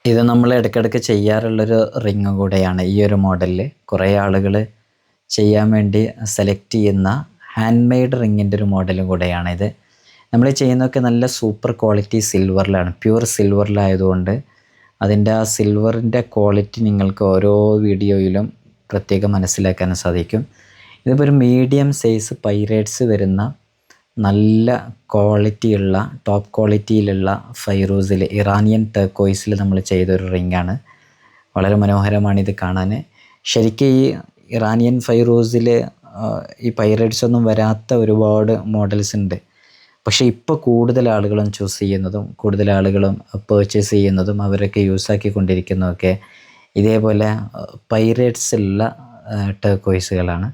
ഇത് നമ്മൾ ഇടയ്ക്കിടയ്ക്ക് ചെയ്യാറുള്ളൊരു റിങ് കൂടെയാണ് ഈ ഒരു മോഡലിൽ. കുറേ ആളുകൾ ചെയ്യാൻ വേണ്ടി സെലക്ട് ചെയ്യുന്ന ഹാൻഡ് മെയ്ഡ് റിങ്ങിൻ്റെ ഒരു മോഡലും കൂടെയാണിത്. നമ്മൾ ചെയ്യുന്നതൊക്കെ നല്ല സൂപ്പർ ക്വാളിറ്റി സിൽവറിലാണ്, പ്യുവർ സിൽവറിലായതുകൊണ്ട് അതിൻ്റെ ആ സിൽവറിൻ്റെ ക്വാളിറ്റി നിങ്ങൾക്ക് ഓരോ വീഡിയോയിലും പ്രത്യേകം മനസ്സിലാക്കാൻ സാധിക്കും. ഇതിപ്പോൾ ഒരു മീഡിയം സൈസ് പൈറേറ്റ്സ് വരുന്ന നല്ല ക്വാളിറ്റിയുള്ള ടോപ്പ് ക്വാളിറ്റിയിലുള്ള ഫൈറൂസിൽ ഇറാനിയൻ ടർക്കോയിസിൽ നമ്മൾ ചെയ്തൊരു റിങ്ങാണ്. വളരെ മനോഹരമാണിത് കാണാൻ. ശരിക്കും ഈ ഇറാനിയൻ ഫൈറൂസിൽ ഈ പൈറേറ്റ്സ് ഒന്നും വരാത്ത ഒരുപാട് മോഡൽസ് ഉണ്ട്. പക്ഷേ ഇപ്പോൾ കൂടുതൽ ആളുകളും ചൂസ് ചെയ്യുന്നതും കൂടുതൽ ആളുകളും പർച്ചേസ് ചെയ്യുന്നതും അവരൊക്കെ യൂസാക്കിക്കൊണ്ടിരിക്കുന്നതൊക്കെ ഇതേപോലെ പൈറേറ്റ്സുള്ള ടർക്കോയിസുകളാണ്.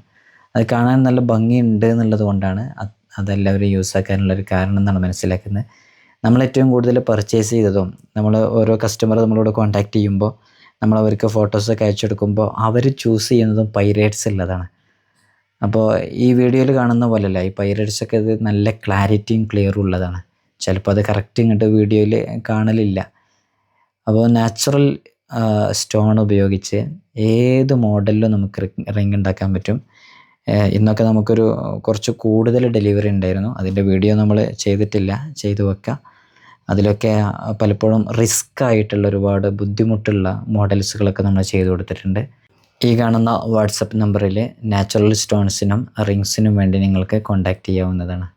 അത് കാണാൻ നല്ല ഭംഗിയുണ്ട് എന്നുള്ളത് കൊണ്ടാണ് അതെല്ലാവരും യൂസാക്കാനുള്ളൊരു കാരണം എന്നാണ് മനസ്സിലാക്കുന്നത്. നമ്മളേറ്റവും കൂടുതൽ പർച്ചേസ് ചെയ്തതും നമ്മൾ ഓരോ കസ്റ്റമർ നമ്മളോട് കോൺടാക്റ്റ് ചെയ്യുമ്പോൾ നമ്മൾ അവർക്ക് ഫോട്ടോസൊക്കെ അയച്ചു കൊടുക്കുമ്പോൾ അവർ ചൂസ് ചെയ്യുന്നതും പൈറേറ്റ്സ് ഉള്ളതാണ്. അപ്പോൾ ഈ വീഡിയോയിൽ കാണുന്ന പോലെയല്ല, ഈ പൈറേറ്റ്സൊക്കെ ഇത് നല്ല ക്ലാരിറ്റിയും ക്ലിയറും ഉള്ളതാണ്. ചിലപ്പോൾ അത് കറക്റ്റ് ഇങ്ങോട്ട് വീഡിയോയിൽ കാണലില്ല. അപ്പോൾ നാച്ചുറൽ സ്റ്റോൺ ഉപയോഗിച്ച് ഏത് മോഡലിലും നമുക്ക് റിങ് ഉണ്ടാക്കാൻ പറ്റും. ഇന്നൊക്കെ നമുക്കൊരു കുറച്ച് കൂടുതൽ ഡെലിവറി ഉണ്ടായിരുന്നു. അതിൻ്റെ വീഡിയോ നമ്മൾ ചെയ്തിട്ടില്ല, ചെയ്തു വെക്കാം. അതിലൊക്കെ പലപ്പോഴും റിസ്ക് ആയിട്ടുള്ള ഒരുപാട് ബുദ്ധിമുട്ടുള്ള മോഡൽസുകളൊക്കെ നമ്മൾ ചെയ്തു കൊടുത്തിട്ടുണ്ട്. ഈ കാണുന്ന വാട്സപ്പ് നമ്പറിൽ നാച്ചുറൽ സ്റ്റോൺസിനും റിങ്സിനും വേണ്ടി നിങ്ങൾക്ക് കോൺടാക്റ്റ് ചെയ്യാവുന്നതാണ്.